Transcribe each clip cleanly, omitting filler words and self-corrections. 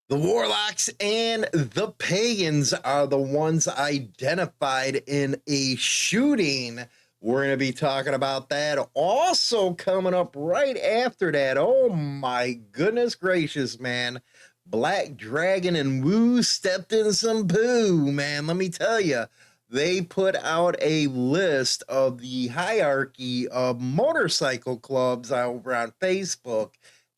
The Warlocks and the Pagans are the ones identified in a shooting. We're going to be talking about that. Also, coming up right after that, oh my goodness gracious, man. Black Dragon and Woo stepped in some poo, man. Let me tell you, they put out a list of the hierarchy of motorcycle clubs over on Facebook,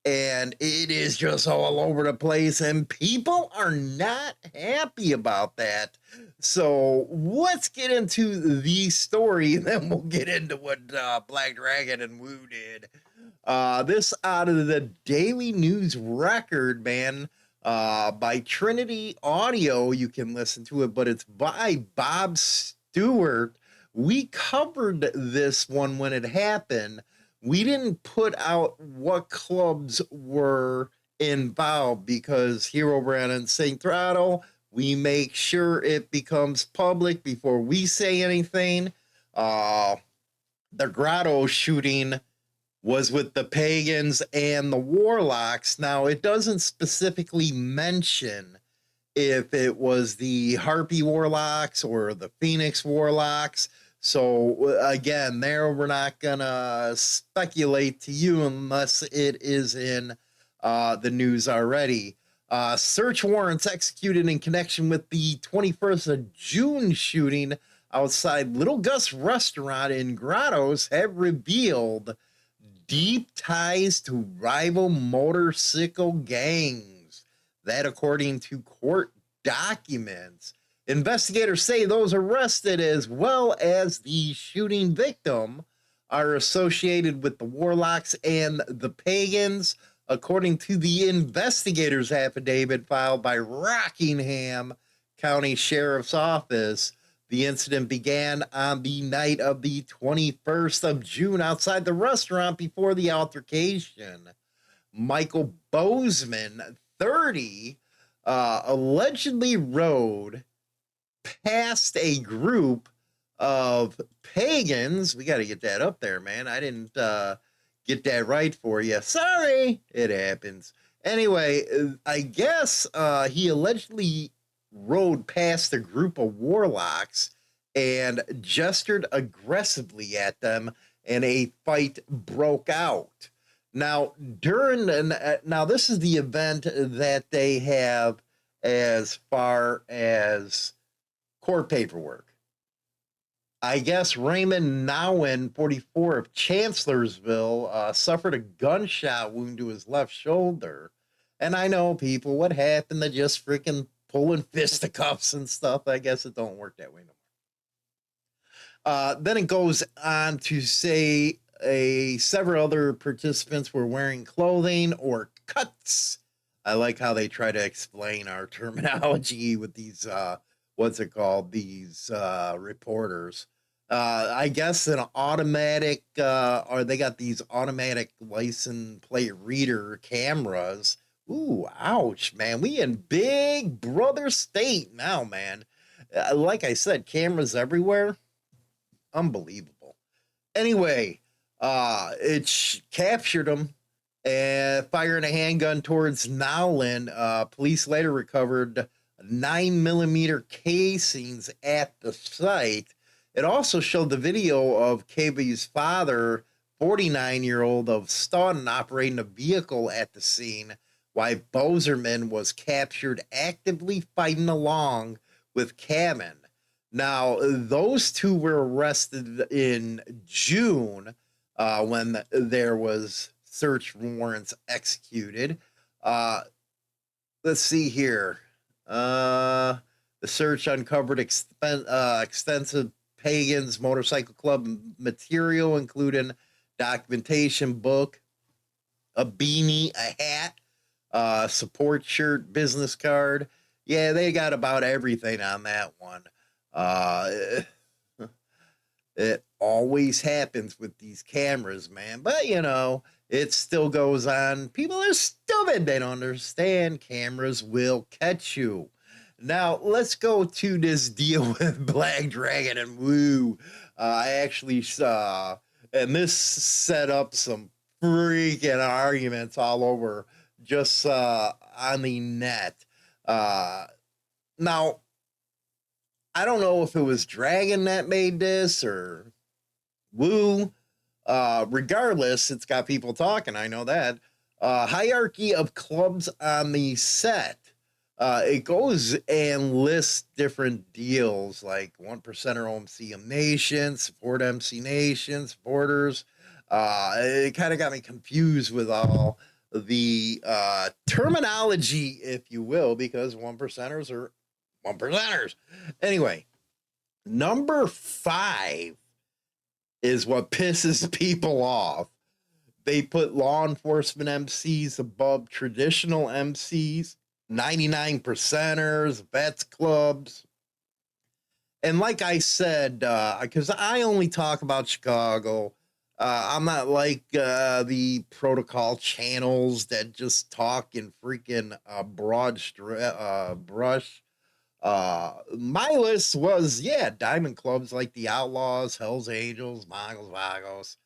and it is just all over the place, and people are not happy about that. So let's get into the story, and then we'll get into what Black Dragon and Woo did. This out of the Daily News Record, man, by Trinity Audio. You can listen to it, but it's by Bob Stewart. We covered this one when it happened. We didn't put out what clubs were involved because here over at Insane Throttle, we make sure it becomes public before we say anything. The Grottoes shooting was with the Pagans and the Warlocks. Now, it doesn't specifically mention if it was the Harpy Warlocks or the Phoenix Warlocks. So again, there we're not gonna speculate to you unless it is in the news already. Search warrants executed in connection with the 21st of June shooting outside Lil Guss Restaurant in Grottoes have revealed deep ties to rival motorcycle gangs. That according to court documents. Investigators say those arrested, as well as the shooting victim, are associated with the Warlocks and the Pagans. According to the investigators' affidavit filed by Rockingham County Sheriff's Office, the incident began on the night of the 21st of June outside the restaurant before the altercation. Michael Bozeman, 30, allegedly rode past a group of Pagans. We got to get that up there, man. I didn't get that right for you. Sorry, it happens. Anyway, I guess he allegedly rode past a group of Warlocks and gestured aggressively at them, and a fight broke out. Now, now this is the event that they have as far as court paperwork. I guess Raymond Nowen, 44 of Chancellorsville, suffered a gunshot wound to his left shoulder. And I know people, what happened to just freaking pulling fisticuffs and stuff? I guess it don't work that way no more. Then it goes on to say several other participants were wearing clothing or cuts. I like how they try to explain our terminology with these what's it called? These reporters. I guess an automatic, or they got these automatic license plate reader cameras. Ooh, ouch, man. We in Big Brother state now, man. Like I said, cameras everywhere. Unbelievable. Anyway, it captured him and firing a handgun towards Nowlin. Police later recovered 9mm casings at the site. It also showed the video of KB's father, 49-year-old of Staunton, operating a vehicle at the scene, while Boserman was captured actively fighting along with Kamen. Now, those two were arrested in June when there was search warrants executed. Let's see here. The search uncovered extensive Pagans Motorcycle Club material, including documentation book, a beanie, a hat, support shirt, business card. Yeah, they got about everything on that one. It always happens with these cameras, man. But, you know, it still goes on. People are stupid. They don't understand. Cameras will catch you. Now, let's go to this deal with Black Dragon and Woo. I actually saw, and this set up some freaking arguments all over just on the net. Now, I don't know if it was Dragon that made this or Woo. Regardless, it's got people talking. I know that. Hierarchy of clubs on the set. It goes and lists different deals like 1%er MC Nation, Support MC Nation, supporters. It kind of got me confused with all the terminology, if you will, because 1%ers are 1%ers. Anyway, number 5 is what pisses people off. They put law enforcement MCs above traditional MCs, 99%ers, vets clubs. And like I said, because I only talk about Chicago, I'm not like the protocol channels that just talk in freaking broad brush. My list was, diamond clubs like the Outlaws, Hells Angels, Mongols, Vagos.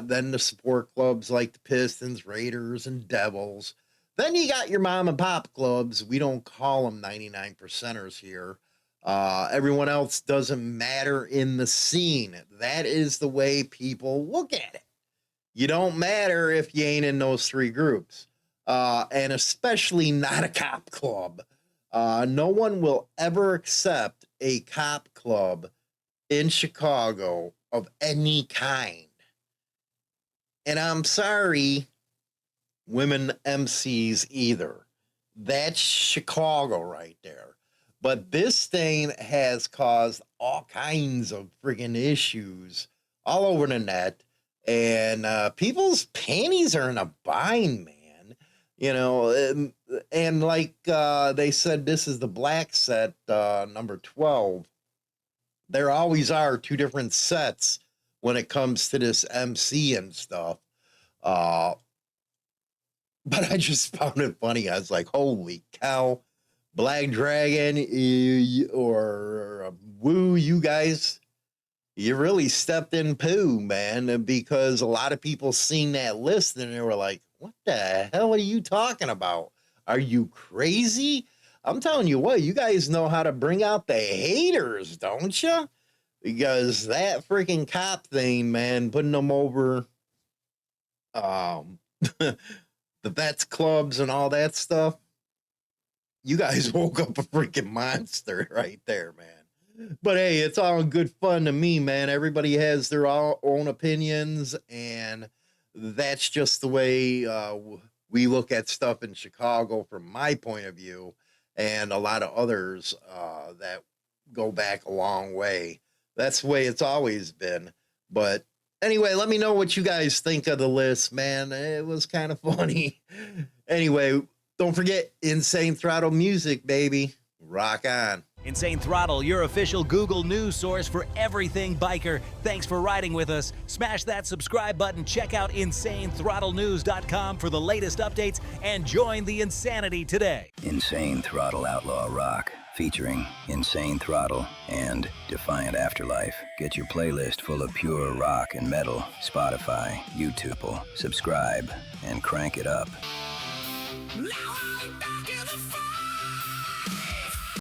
Then the support clubs like the Pistons, Raiders, and Devils. Then you got your mom and pop clubs. We don't call them 99%ers here. Everyone else doesn't matter in the scene. That is the way people look at it. You don't matter if you ain't in those 3 groups. And especially not a cop club. No one will ever accept a cop club in Chicago of any kind. And I'm sorry, women MCs either. That's Chicago right there. But this thing has caused all kinds of friggin' issues all over the net. And people's panties are in a bind, man. You know, and like they said, this is the black set, number 12. There always are 2 different sets when it comes to this MC and stuff. But I just found it funny. I was like, holy cow, Black Dragon or Woo, you guys, you really stepped in poo, man, because a lot of people seen that list and they were like, what the hell are you talking about? Are you crazy? I'm telling you what, you guys know how to bring out the haters, don't you? Because that freaking cop thing, man, putting them over the vets clubs and all that stuff, you guys woke up a freaking monster right there, man. But hey, it's all good fun to me, man. Everybody has their own opinions, and that's just the way we look at stuff in Chicago from my point of view, and a lot of others that go back a long way. That's the way it's always been. But anyway, let me know what you guys think of the list, man. It was kind of funny. Anyway, don't forget Insane Throttle music, baby. Rock on. Insane Throttle, your official Google News source for everything biker. Thanks for riding with us. Smash that subscribe button, check out InsaneThrottleNews.com for the latest updates, and join the insanity today. Insane Throttle Outlaw Rock, featuring Insane Throttle and Defiant Afterlife. Get your playlist full of pure rock and metal. Spotify, YouTube. Subscribe and crank it up. Now I'm back in